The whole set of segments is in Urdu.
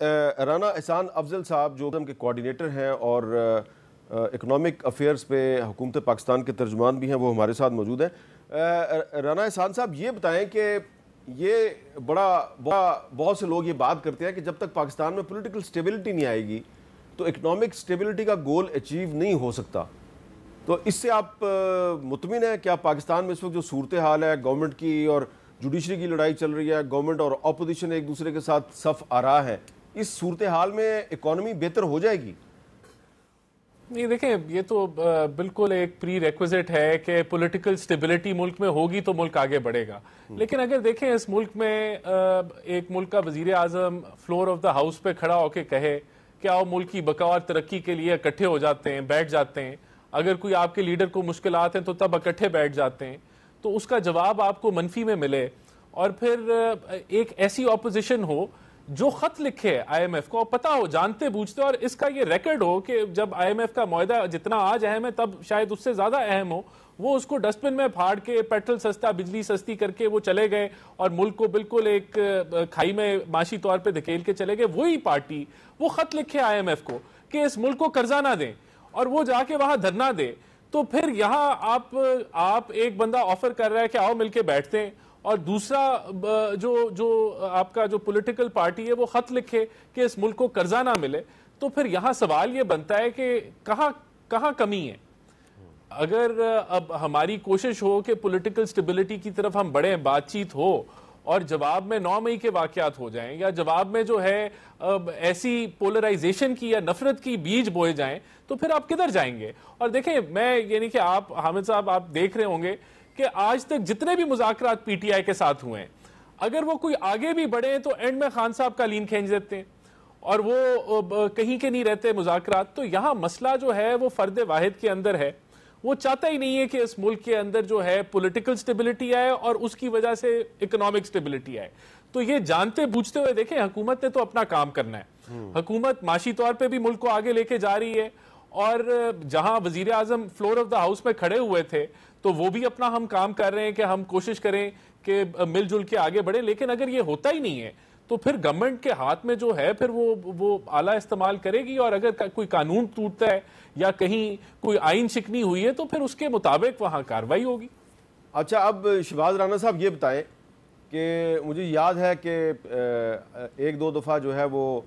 رانا احسان افضل صاحب جو کے کوارڈینیٹر ہیں اور اکنامک افیئرز پہ حکومت پاکستان کے ترجمان بھی ہیں، وہ ہمارے ساتھ موجود ہیں۔ رانا احسان صاحب یہ بتائیں کہ یہ بہت سے لوگ یہ بات کرتے ہیں کہ جب تک پاکستان میں پولیٹیکل سٹیبلٹی نہیں آئے گی تو اکنامک سٹیبلٹی کا گول اچیو نہیں ہو سکتا، تو اس سے آپ مطمئن ہیں؟ کیا پاکستان میں اس وقت جو صورتحال ہے گورنمنٹ کی اور جوڈیشری کی لڑائی چل رہی ہے، گورنمنٹ اور اپوزیشن ایک دوسرے کے ساتھ صف آ رہا ہے، اس صورتحال میں اکانومی بہتر ہو جائے گی؟ نہیں دیکھیں، یہ تو بالکل ایک پری ریکوزٹ ہے کہ پولیٹیکل سٹیبلٹی ملک میں ہوگی تو ملک آگے بڑھے گا، لیکن اگر دیکھیں اس ملک میں ایک ملک کا وزیر اعظم فلور آف دا ہاؤس پہ کھڑا ہو کے کہے کہ آؤ ملک کی بقا اور ترقی کے لیے اکٹھے ہو جاتے ہیں، بیٹھ جاتے ہیں، اگر کوئی آپ کے لیڈر کو مشکلات ہیں تو تب اکٹھے بیٹھ جاتے ہیں، تو اس کا جواب آپ کو منفی میں ملے، اور پھر ایک ایسی اپوزیشن ہو جو خط لکھے آئی ایم ایف کو، پتا ہو، جانتے بوجھتے، اور اس کا یہ ریکارڈ ہو کہ جب آئی ایم ایف کا معاہدہ جتنا آج اہم ہے تب شاید اس سے زیادہ اہم ہو، وہ اس کو ڈسٹ بن میں پھاڑ کے پیٹرول سستا، بجلی سستی کر کے وہ چلے گئے اور ملک کو بالکل ایک کھائی میں معاشی طور پہ دھکیل کے چلے گئے، وہی پارٹی وہ خط لکھے آئی ایم ایف کو کہ اس ملک کو قرضہ نہ دیں اور وہ جا کے وہاں دھرنا دے، تو پھر یہاں آپ ایک بندہ آفر کر رہا ہے کہ آؤ مل کے بیٹھتے ہیں، اور دوسرا جو آپ کا جو پولیٹیکل پارٹی ہے وہ خط لکھے کہ اس ملک کو قرضہ نہ ملے، تو پھر یہاں سوال یہ بنتا ہے کہ کہاں کمی ہے؟ اگر اب ہماری کوشش ہو کہ پولیٹیکل سٹیبلٹی کی طرف ہم بڑھیں، بات چیت ہو، اور جواب میں 9 مئی کے واقعات ہو جائیں، یا جواب میں جو ہے ایسی پولرائزیشن کی یا نفرت کی بیج بوئے جائیں، تو پھر آپ کدھر جائیں گے؟ اور دیکھیں، میں یعنی کہ آپ حامد صاحب آپ دیکھ رہے ہوں گے کہ آج تک جتنے بھی مذاکرات پی ٹی آئی کے ساتھ ہوئے ہیں، اگر وہ کوئی آگے بھی بڑھے ہیں تو اینڈ میں خان صاحب کا لین کھینچ دیتے ہیں اور وہ کہیں کے نہیں رہتے مذاکرات۔ تو یہاں مسئلہ جو ہے وہ فرد واحد کے اندر ہے، وہ چاہتا ہی نہیں ہے کہ اس ملک کے اندر جو ہے پولیٹیکل سٹیبلٹی آئے اور اس کی وجہ سے اکنامک سٹیبلٹی آئے۔ تو یہ جانتے بوجھتے ہوئے دیکھیں، حکومت نے تو اپنا کام کرنا ہے، حکومت معاشی طور پہ بھی ملک کو آگے لے کے جا رہی ہے، اور جہاں وزیر اعظم فلور آف دا ہاؤس میں کھڑے ہوئے تھے تو وہ بھی اپنا ہم کام کر رہے ہیں کہ ہم کوشش کریں کہ مل جل کے آگے بڑھیں، لیکن اگر یہ ہوتا ہی نہیں ہے تو پھر گورنمنٹ کے ہاتھ میں جو ہے پھر وہ آلہ استعمال کرے گی، اور اگر کوئی قانون ٹوٹتا ہے یا کہیں کوئی آئین شکنی ہوئی ہے تو پھر اس کے مطابق وہاں کارروائی ہوگی۔ اچھا، اب شہباز رانا صاحب یہ بتائیں کہ مجھے یاد ہے کہ ایک دو دفعہ جو ہے وہ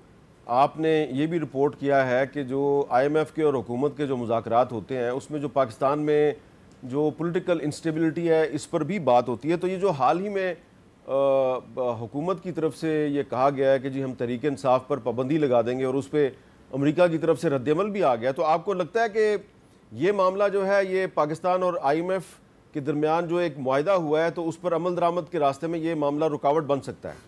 آپ نے یہ بھی رپورٹ کیا ہے کہ جو آئی ایم ایف کے اور حکومت کے جو مذاکرات ہوتے ہیں اس میں جو پاکستان میں جو پولیٹیکل انسٹیبلٹی ہے اس پر بھی بات ہوتی ہے، تو یہ جو حال ہی میں حکومت کی طرف سے یہ کہا گیا ہے کہ جی ہم تحریک انصاف پر پابندی لگا دیں گے، اور اس پہ امریکہ کی طرف سے رد عمل بھی آ گیا، تو آپ کو لگتا ہے کہ یہ معاملہ جو ہے یہ پاکستان اور آئی ایم ایف کے درمیان جو ایک معاہدہ ہوا ہے تو اس پر عمل درآمد کے راستے میں یہ معاملہ رکاوٹ بن سکتا ہے؟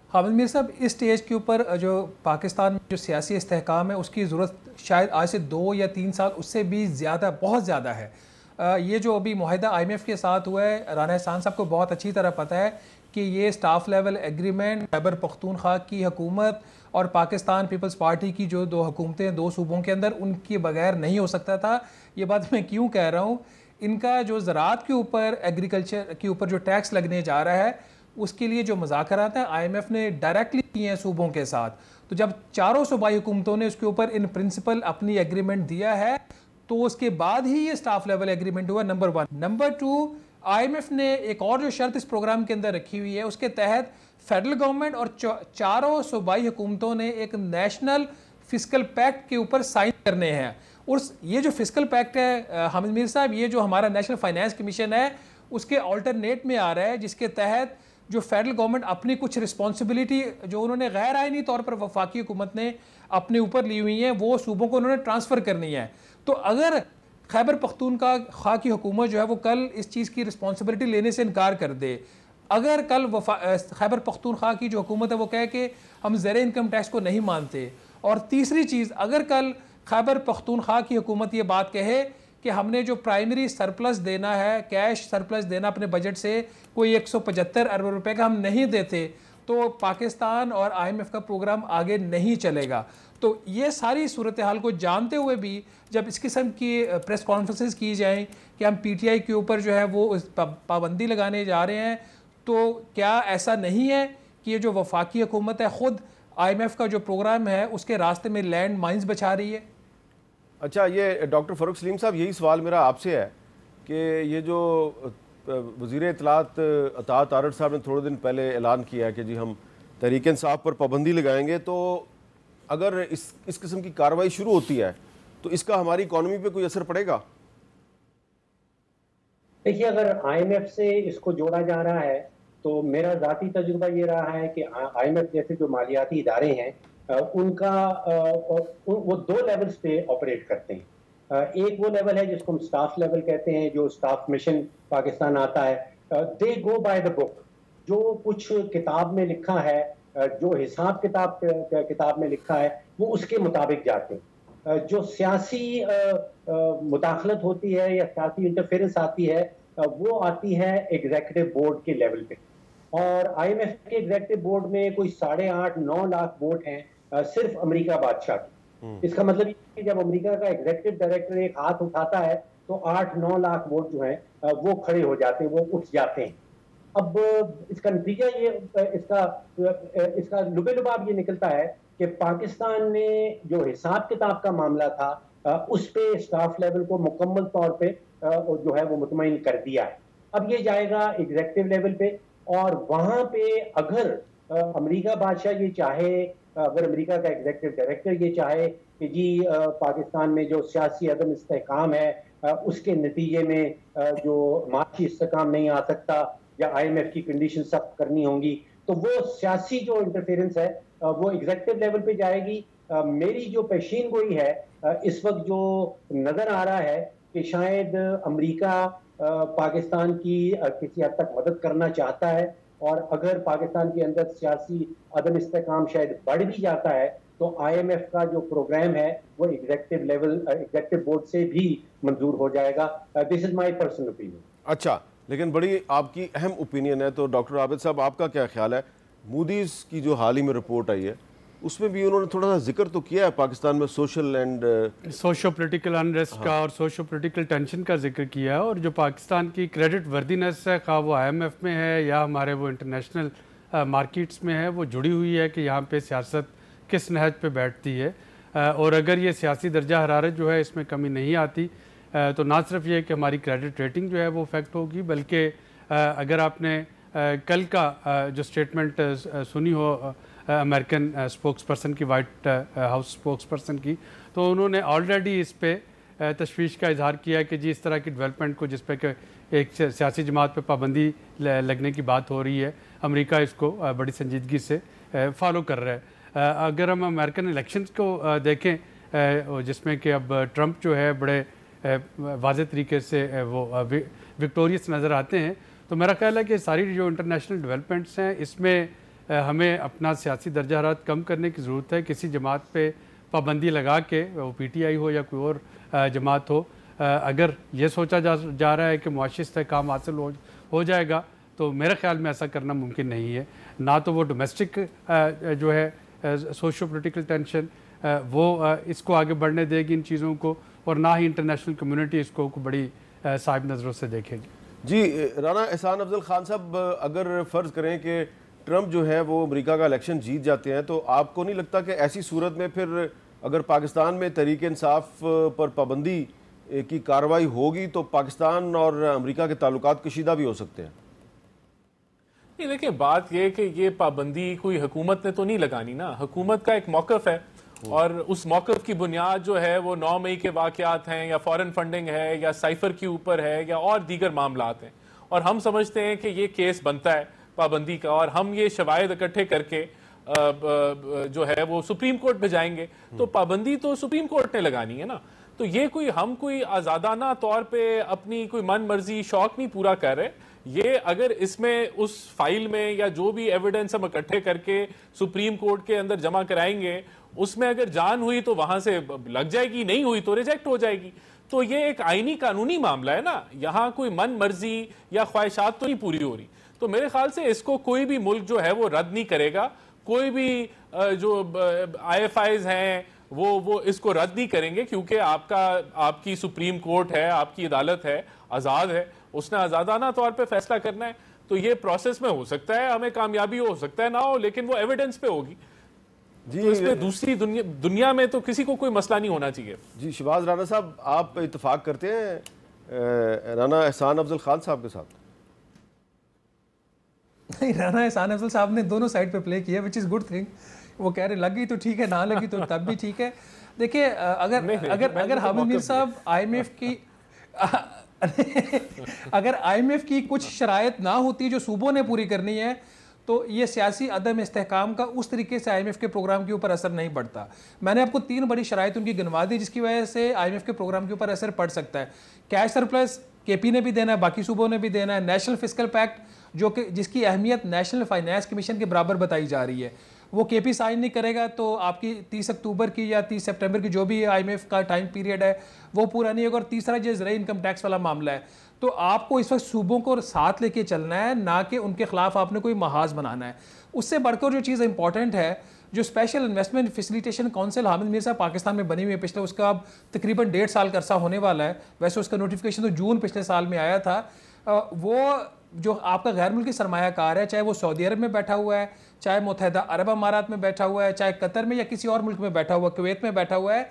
حامد میر صاحب، اس سٹیج کے اوپر جو پاکستان میں جو سیاسی استحکام ہے اس کی ضرورت شاید آج سے 2 یا 3 سال اس سے بھی زیادہ، بہت زیادہ ہے۔ یہ جو ابھی معاہدہ آئی ایم ایف کے ساتھ ہوا ہے، رانا احسان صاحب کو بہت اچھی طرح پتہ ہے کہ یہ staff level agreement Khyber Pakhtunkhwa کی حکومت اور پاکستان پیپلز پارٹی کی جو 2 حکومتیں 2 صوبوں کے اندر، ان کے بغیر نہیں ہو سکتا تھا۔ یہ بات میں کیوں کہہ رہا ہوں؟ ان کا جو زراعت کے اوپر، ایگریکلچر کے اوپر جو ٹیکس لگنے جا رہا ہے، اس کے لیے جو مذاکرات ہیں آئی ایم ایف نے ڈائریکٹلی کیے ہیں صوبوں کے ساتھ، تو جب چاروں صوبائی حکومتوں نے اس کے اوپر ان پرنسپل اپنی ایگریمنٹ دیا ہے تو اس کے بعد ہی یہ سٹاف لیول ایگریمنٹ ہوا، number 1۔ Number 2، I M F نے ایک اور جو شرط اس پروگرام کے اندر رکھی ہوئی ہے، اس کے تحت فیڈرل گورنمنٹ اور چاروں صوبائی حکومتوں نے ایک نیشنل فسکل پیکٹ کے اوپر سائن کرنے ہیں، اور یہ جو فسکل پیکٹ ہے حامد میر صاحب، یہ جو ہمارا نیشنل فائنانس کمیشن ہے اس کے آلٹرنیٹ میں آ رہا ہے، جس کے تحت جو فیڈرل گورنمنٹ اپنی کچھ رسپانسبلٹی جو انہوں نے غیر آئینی طور پر وفاقی حکومت نے اپنے اوپر لی ہوئی ہیں وہ صوبوں کو انہوں نے ٹرانسفر کرنی ہے۔ تو اگر خیبر پختونخوا کی حکومت جو ہے وہ کل اس چیز کی رسپانسبلٹی لینے سے انکار کر دے، اگر کل خیبر پختونخوا کی جو حکومت ہے وہ کہے کہ ہم زیر انکم ٹیکس کو نہیں مانتے، اور تیسری چیز، اگر کل خیبر پختونخوا کی حکومت یہ بات کہے کہ ہم نے جو پرائمری سرپلس دینا ہے، کیش سرپلس دینا اپنے بجٹ سے کوئی 175 ارب روپے کا ہم نہیں دیتے، تو پاکستان اور آئی ایم ایف کا پروگرام آگے نہیں چلے گا۔ تو یہ ساری صورتحال کو جانتے ہوئے بھی جب اس قسم کی پریس کانفرنسز کی جائیں کہ ہم پی ٹی آئی کے اوپر جو ہے وہ پابندی لگانے جا رہے ہیں، تو کیا ایسا نہیں ہے کہ یہ جو وفاقی حکومت ہے خود IMF کا جو پروگرام ہے اس کے راستے میں لینڈ مائنز بچا رہی ہے؟ اچھا، یہ ڈاکٹر فاروق سلیم صاحب، یہی سوال میرا آپ سے ہے کہ یہ جو وزیر اطلاعات اطاعت آرٹ صاحب نے تھوڑے دن پہلے اعلان کیا ہے کہ جی ہم تحریک انصاف پر پابندی لگائیں گے، تو اگر اس قسم کی کارروائی شروع ہوتی ہے تو اس کا ہماری اکانومی پہ کوئی اثر پڑے گا؟ دیکھیے، اگر IMF سے اس کو جوڑا جا رہا ہے تو میرا ذاتی تجربہ یہ رہا ہے کہ IMF جیسے جو مالیاتی ادارے ہیں ان کا وہ 2 لیولز پہ آپریٹ کرتے ہیں۔ ایک وہ لیول ہے جس کو ہم سٹاف لیول کہتے ہیں، جو سٹاف مشن پاکستان آتا ہے، دے گو بائی دا بک، جو کچھ کتاب میں لکھا ہے، جو حساب کتاب میں لکھا ہے وہ اس کے مطابق جاتے ہیں۔ جو سیاسی مداخلت ہوتی ہے یا سیاسی انٹرفیرنس آتی ہے وہ آتی ہے ایگزیکٹو بورڈ کے لیول پہ، اور IMF کے ایگزیکٹو بورڈ میں کوئی 8.5-9 لاکھ ووٹ ہیں صرف امریکہ بادشاہ کی۔ اس کا مطلب یہ کہ جب امریکہ کا ایگزیکٹو ڈائریکٹر ایک ہاتھ اٹھاتا ہے تو 8-9 لاکھ ووٹ جو ہیں وہ کھڑے ہو جاتے ہیں، وہ اٹھ جاتے ہیں۔ اب اس کا نتیجہ یہ اس کا لبے لباب یہ نکلتا ہے کہ پاکستان نے جو حساب کتاب کا معاملہ تھا اس پہ اسٹاف لیول کو مکمل طور پہ جو ہے وہ مطمئن کر دیا ہے۔ اب یہ جائے گا ایگزیکٹو لیول پہ، اور وہاں پہ اگر امریکہ بادشاہ یہ چاہے، اگر امریکہ کا ایگزیکٹو ڈائریکٹر یہ چاہے کہ جی پاکستان میں جو سیاسی عدم استحکام ہے اس کے نتیجے میں جو معاشی استحکام نہیں آ سکتا یا IMF کی کنڈیشن سخت کرنی ہوں گی، تو وہ سیاسی جو انٹرفیرنس ہے وہ ایگزیکٹو لیول پہ جائے گی۔ میری جو پیشین گوئی ہے اس وقت جو نظر آ رہا ہے کہ شاید امریکہ پاکستان کی کسی حد تک مدد کرنا چاہتا ہے، اور اگر پاکستان کے اندر سیاسی عدم استحکام شاید بڑھ بھی جاتا ہے تو IMF کا جو پروگرام ہے وہ ایگزیکٹو بورڈ سے بھی منظور ہو جائے گا۔ دس از مائی پرسنل اوپینین۔ اچھا، لیکن بڑی آپ کی اہم اوپینین ہے، تو ڈاکٹر عابد صاحب آپ کا کیا خیال ہے؟ مودیز کی جو حال ہی میں رپورٹ آئی ہے اس میں بھی انہوں نے تھوڑا سا ذکر تو کیا ہے پاکستان میں سوشو پولیٹیکل انریسٹ کا اور سوشو پولیٹیکل ٹینشن کا ذکر کیا ہے، اور جو پاکستان کی کریڈٹ وردینس ہے، خواہ وہ IMF میں ہے یا ہمارے وہ انٹرنیشنل مارکیٹس میں ہے، وہ جڑی ہوئی ہے کہ یہاں پہ سیاست کس نہج پہ بیٹھتی ہے، اور اگر یہ سیاسی درجہ حرارت جو ہے اس میں کمی نہیں آتی تو نہ صرف یہ کہ ہماری کریڈٹ ریٹنگ جو ہے وہ افیکٹ ہوگی، بلکہ اگر آپ نے کل کا جو سٹیٹمنٹ سنی ہو امریکن اسپوکس پرسن کی، وائٹ ہاؤس اسپوکس پرسن کی، تو انہوں نے آلریڈی اس پہ تشویش کا اظہار کیا ہے کہ جی اس طرح کی ڈیولپمنٹ کو جس پہ کہ ایک سیاسی جماعت پہ پابندی لگنے کی بات ہو رہی ہے، امریکہ اس کو بڑی سنجیدگی سے فالو کر رہا ہے۔ اگر ہم امریکن الیکشنز کو دیکھیں جس میں کہ اب ٹرمپ جو ہے بڑے واضح طریقے سے وہ وکٹوریس نظر آتے ہیں، تو میرا خیال ہے کہ ساری جو انٹرنیشنل ڈیولپمنٹس ہیں اس میں ہمیں اپنا سیاسی درجہ حرارت کم کرنے کی ضرورت ہے۔ کسی جماعت پہ پابندی لگا کے، وہ PTI ہو یا کوئی اور جماعت ہو، اگر یہ سوچا جا رہا ہے کہ معاشی استحکام حاصل ہو جائے گا تو میرے خیال میں ایسا کرنا ممکن نہیں ہے۔ نہ تو وہ ڈومیسٹک جو ہے سوشو پولیٹیکل ٹینشن وہ اس کو آگے بڑھنے دے گی ان چیزوں کو، اور نہ ہی انٹرنیشنل کمیونٹی اس کو بڑی صاحب نظروں سے دیکھے گی۔ جی رانا احسان افضل خان صاحب، اگر فرض کریں کہ ٹرمپ جو ہے وہ امریکہ کا الیکشن جیت جاتے ہیں، تو آپ کو نہیں لگتا کہ ایسی صورت میں پھر اگر پاکستان میں تحریک انصاف پر پابندی کی کارروائی ہوگی تو پاکستان اور امریکہ کے تعلقات کشیدہ بھی ہو سکتے ہیں؟ نہیں، دیکھیں بات یہ کہ یہ پابندی کوئی حکومت نے تو نہیں لگانی نا، حکومت کا ایک موقف ہے، اور اس موقف کی بنیاد جو ہے وہ 9 مئی کے واقعات ہیں یا فورن فنڈنگ ہے یا سائفر کے اوپر ہے یا اور دیگر معاملات ہیں، اور ہم سمجھتے ہیں کہ یہ کیس بنتا ہے پابندی کا، اور ہم یہ شواہد اکٹھے کر کے جو ہے وہ سپریم کورٹ میں جائیں گے، تو پابندی تو سپریم کورٹ نے لگانی ہے نا۔ تو یہ ہم کوئی آزادانہ طور پہ اپنی کوئی من مرضی شوق نہیں پورا کر رہے، یہ اگر اس میں اس فائل میں یا جو بھی ایویڈنس ہم اکٹھے کر کے سپریم کورٹ کے اندر جمع کرائیں گے، اس میں اگر جان ہوئی تو وہاں سے لگ جائے گی، نہیں ہوئی تو ریجیکٹ ہو جائے گی۔ تو یہ ایک آئینی قانونی معاملہ ہے نا، یہاں کوئی من مرضی یا خواہشات تو نہیں پوری ہو رہی۔ تو میرے خیال سے اس کو کوئی بھی ملک جو ہے وہ رد نہیں کرے گا، کوئی بھی جو IFIs ہیں وہ اس کو رد نہیں کریں گے، کیونکہ آپ کی سپریم کورٹ ہے، آپ کی عدالت ہے، آزاد ہے، اس نے آزادانہ طور پہ فیصلہ کرنا ہے۔ تو یہ پروسیس میں ہو سکتا ہے ہمیں کامیابی ہو سکتا ہے نہ ہو، لیکن وہ ایویڈنس پہ ہوگی. جی تو اس میں دوسری دنیا میں تو کسی کو کوئی مسئلہ نہیں ہونا چاہیے. جی شہباز رانا صاحب، آپ اتفاق کرتے ہیں رانا احسان افضل خان صاحب کے ساتھ؟ نہیں، رانا احسان افضل صاحب نے دونوں سائڈ پہ پلے کیا، وچ از گڈ تھنگ. وہ کہہ رہے لگی تو ٹھیک ہے، نہ لگی تو تب بھی ٹھیک ہے. دیکھیے اگر حامد میر صاحب آئی ایم ایف کی اگر آئی ایم ایف کی کچھ شرائط نہ ہوتی جو صوبوں نے پوری کرنی ہے تو یہ سیاسی عدم استحکام کا اس طریقے سے آئی ایم ایف کے پروگرام کے اوپر اثر نہیں پڑتا. میں نے آپ کو 3 بڑی شرائط ان کی گنوا دی جس کی وجہ سے آئی ایم ایف کے پروگرام کے اوپر اثر پڑ سکتا ہے. کیش سرپلس کے پی نے بھی دینا ہے، باقی صوبوں نے بھی دینا ہے. نیشنل فسکل پیکٹ جو کہ جس کی اہمیت نیشنل فائنانس کمیشن کے برابر بتائی جا رہی ہے، وہ کے پی سائن نہیں کرے گا تو آپ کی 30 اکتوبر کی یا 30 سپٹمبر کی جو بھی آئی ایم ایف کا ٹائم پیریڈ ہے وہ پورا نہیں ہوگا. اور تیسرا جو زرعی انکم ٹیکس والا معاملہ ہے، تو آپ کو اس وقت صوبوں کو ساتھ لے کے چلنا ہے، نہ کہ ان کے خلاف آپ نے کوئی محاذ بنانا ہے. اس سے بڑھ کر جو چیز امپورٹنٹ ہے، جو special investment facilitation council Hamid Mir صاحب پاکستان میں بنی ہوئی ہے پچھلے، اس کا اب تقریباً 1.5 سال کا عرصہ ہونے والا ہے. ویسے اس کا نوٹیفیکیشن تو جون پچھلے سال میں آیا تھا. وہ جو آپ کا غیر ملکی سرمایہ کار ہے، چاہے وہ سعودی عرب میں بیٹھا ہوا ہے، چاہے متحدہ عرب امارات میں بیٹھا ہوا ہے، چاہے قطر میں یا کسی اور ملک میں بیٹھا ہوا ہے، کویت میں بیٹھا ہوا ہے،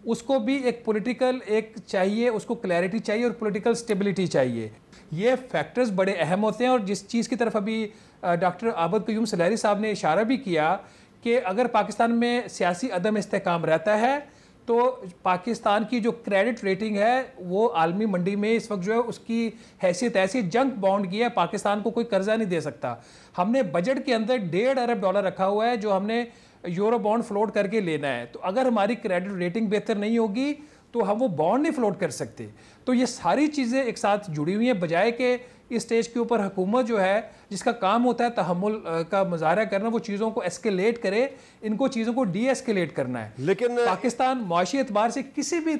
اس کو بھی ایک پولیٹیکل ایک چاہیے، اس کو کلیئرٹی چاہیے اور پولیٹیکل سٹیبلٹی چاہیے. یہ فیکٹرز بڑے اہم ہوتے ہیں. اور جس چیز کی طرف ابھی ڈاکٹر عابد قیوم سلیری صاحب نے اشارہ بھی کیا کہ اگر پاکستان میں سیاسی عدم استحکام رہتا ہے تو پاکستان کی جو کریڈٹ ریٹنگ ہے وہ عالمی منڈی میں اس وقت جو ہے اس کی حیثیت ایسی جنک بانڈ کی ہے، پاکستان کو کوئی قرضہ نہیں دے سکتا. ہم نے بجٹ کے اندر $1.5 ارب رکھا ہوا ہے جو ہم نے یورو بانڈ فلوٹ کر کے لینا ہے. تو اگر ہماری کریڈٹ ریٹنگ بہتر نہیں ہوگی تو ہم وہ بانڈ نہیں فلوٹ کر سکتے. تو یہ ساری چیزیں ایک ساتھ جڑی ہوئی ہیں، بجائے کہ اس سٹیج کے اوپر حکومت جو ہے جس کا کام ہوتا ہے تحمل کا مظاہرہ کرنا، وہ چیزوں کو ایسکیلیٹ کرے، ان کو چیزوں کو ڈی ایسکیلیٹ کرنا ہے. لیکن پاکستان معاشی اعتبار سے کسی بھی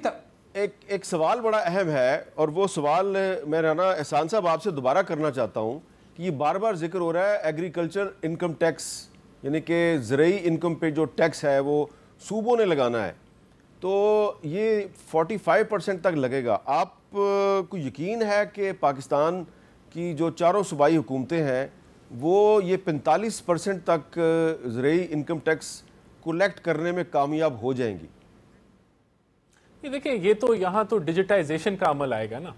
ایک سوال بڑا اہم ہے، اور وہ سوال میں رانا احسان صاحب آپ سے دوبارہ کرنا چاہتا ہوں کہ یہ بار بار ذکر ہو رہا ہے ایگریکلچر انکم ٹیکس، یعنی کہ زرعی انکم پہ جو ٹیکس ہے وہ صوبوں نے لگانا ہے. تو یہ 45% تک لگے گا. آپ کو یقین ہے کہ پاکستان کی جو چاروں صوبائی حکومتیں ہیں وہ یہ 45% تک زرعی انکم ٹیکس کولیکٹ کرنے میں کامیاب ہو جائیں گی؟ یہ دیکھیں، یہ تو یہاں تو ڈیجیٹائزیشن کا عمل آئے گا نا.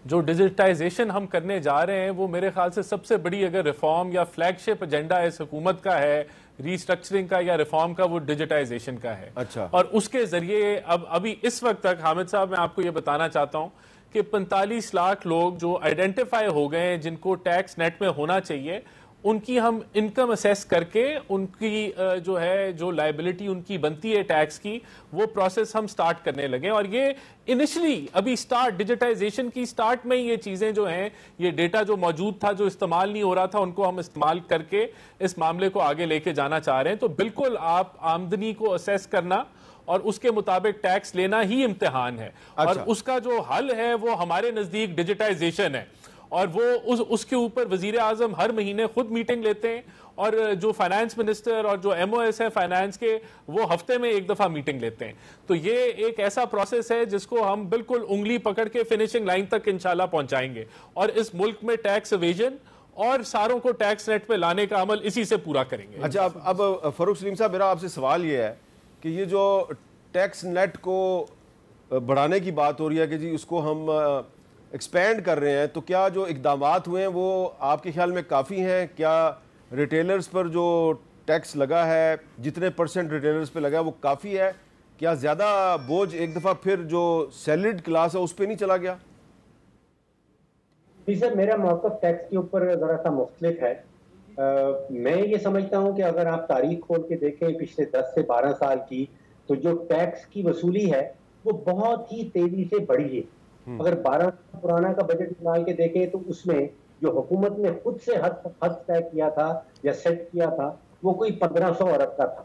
جو ڈیجیٹائزیشن ہم کرنے جا رہے ہیں وہ میرے خیال سے سب سے بڑی اگر ریفارم یا فلیگ شپ ایجنڈا اس حکومت کا ہے ریسٹرکچرنگ کا یا ریفارم کا، وہ ڈیجیٹائزیشن کا ہے. اچھا. اور اس کے ذریعے ابھی اس وقت تک حامد صاحب میں آپ کو یہ بتانا چاہتا ہوں کہ 45 لاکھ لوگ جو آئیڈینٹیفائی ہو گئے ہیں جن کو ٹیکس نیٹ میں ہونا چاہیے، ان کی ہم انکم اسیس کر کے ان کی جو ہے جو لائبلٹی ان کی بنتی ہے ٹیکس کی، وہ پروسیس ہم سٹارٹ کرنے لگے. اور یہ انیشلی ابھی ڈیجیٹائزیشن کی سٹارٹ میں یہ چیزیں جو ہیں، یہ ڈیٹا جو موجود تھا جو استعمال نہیں ہو رہا تھا، ان کو ہم استعمال کر کے اس معاملے کو آگے لے کے جانا چاہ رہے ہیں. تو بالکل آپ آمدنی کو اسیس کرنا اور اس کے مطابق ٹیکس لینا ہی امتحان ہے. اور اس کا جو حل ہے وہ ہمارے نزدیک ڈیجیٹائزیشن ہے. اور وہ اس کے اوپر وزیر اعظم ہر مہینے خود میٹنگ لیتے ہیں، اور جو فائنانس منسٹر اور جو ایم او ایس ہے فائنانس کے، وہ ہفتے میں 1 دفعہ میٹنگ لیتے ہیں. تو یہ ایک ایسا پروسیس ہے جس کو ہم بالکل انگلی پکڑ کے فنیشنگ لائن تک انشاءاللہ پہنچائیں گے. اور اس ملک میں ٹیکس ایویژن اور ساروں کو ٹیکس نیٹ پہ لانے کا عمل اسی سے پورا کریں گے. اچھا، اب فاروق سلیم صاحب، میرا آپ سے سوال یہ ہے کہ یہ جو ٹیکس نیٹ کو بڑھانے کی بات ہو رہی ہے کہ جی اس کو ہم ایکسپینڈ کر رہے ہیں، تو کیا جو اقدامات ہوئے ہیں وہ آپ کے خیال میں کافی ہیں؟ کیا ریٹیلرز پر جو ٹیکس لگا ہے، جتنے % ریٹیلرز پہ لگا ہے وہ کافی ہے؟ کیا زیادہ بوجھ ایک دفعہ پھر جو سیلریڈ کلاس ہے اس پہ نہیں چلا گیا؟ جی سر، میرا موقف ٹیکس کے اوپر ذرا سا مختلف ہے. میں یہ سمجھتا ہوں کہ اگر آپ تاریخ کھول کے دیکھیں پچھلے 10 سے 12 سال کی، تو جو ٹیکس کی وصولی ہے وہ بہت ہی تیزی سے بڑھی ہے. اگر 12 پرانا کا بجٹ نکال کے دیکھیں تو اس میں جو حکومت نے خود سے حد طے کیا تھا یا سیٹ کیا تھا وہ کوئی 1500 ارب کا تھا.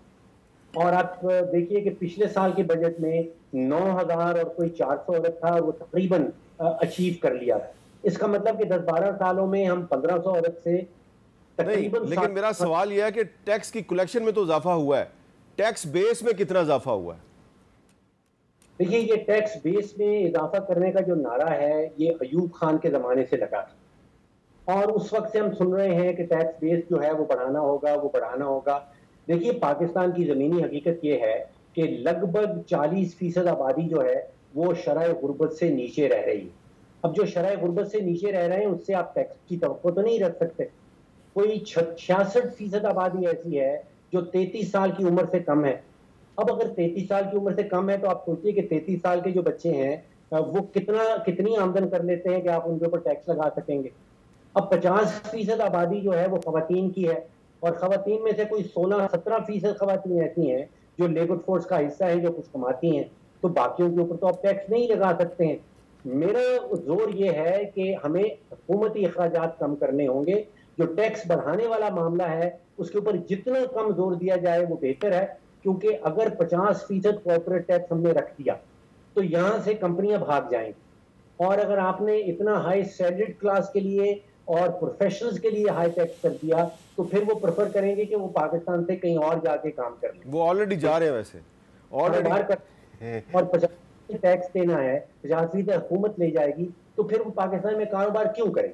اور آپ دیکھیے کہ پچھلے سال کے بجٹ میں 9000 اور کوئی 400 ارب تھا، وہ تقریباً اچیو کر لیا تھا. اس کا مطلب کہ 10-12 سالوں میں ہم 1500 ارب سے تقریباً. لیکن میرا سوال یہ ہے کہ ٹیکس کی کلیکشن میں تو اضافہ ہوا ہے، ٹیکس بیس میں کتنا اضافہ ہوا ہے؟ دیکھیے، یہ ٹیکس بیس میں اضافہ کرنے کا جو نعرہ ہے یہ ایوب خان کے زمانے سے لگا تھا. اور اس وقت سے ہم سن رہے ہیں کہ ٹیکس بیس جو ہے وہ بڑھانا ہوگا. دیکھیے پاکستان کی زمینی حقیقت یہ ہے کہ لگ بھگ 40% آبادی جو ہے وہ شرح غربت سے نیچے رہ رہی ہے. اب جو شرح غربت سے نیچے رہ رہے ہیں اس سے آپ ٹیکس کی توقع تو نہیں رکھ سکتے. کوئی 66% آبادی ایسی ہے جو 33 سال کی عمر سے کم ہے. اب اگر 33 سال کی عمر سے کم ہے تو آپ سوچئے کہ 33 سال کے جو بچے ہیں وہ کتنی آمدن کر لیتے ہیں کہ آپ ان کے اوپر ٹیکس لگا سکیں گے. اب 50% آبادی جو ہے وہ خواتین کی ہے اور خواتین میں سے کوئی 16-17% خواتین ایسی ہیں جو لیبر فورس کا حصہ ہیں جو کچھ کماتی ہیں. تو باقیوں کے اوپر تو آپ ٹیکس نہیں لگا سکتے ہیں. میرا زور یہ ہے کہ ہمیں حکومتی اخراجات کم کرنے ہوں گے. جو ٹیکس بڑھانے والا معاملہ ہے اس کے اوپر جتنا کم زور دیا جائے وہ بہتر ہے, کیونکہ اگر 50% کارپوریٹ ٹیکس ہم نے رکھ دیا تو یہاں سے کمپنیاں بھاگ جائیں گی. اور اگر آپ نے اتنا ہائی سیلریڈ کلاس کے لیے اور پروفیشنلز کے لیے ہائی ٹیکس کر دیا تو پھر وہ پریفر کریں گے کہ وہ پاکستان سے کہیں اور جا کے کام کر لیں. وہ آلریڈی جا رہے ہیں ویسے اور 50% ٹیکس دینا ہے, 50% حکومت لے جائے گی, تو پھر وہ پاکستان میں کاروبار کیوں کریں؟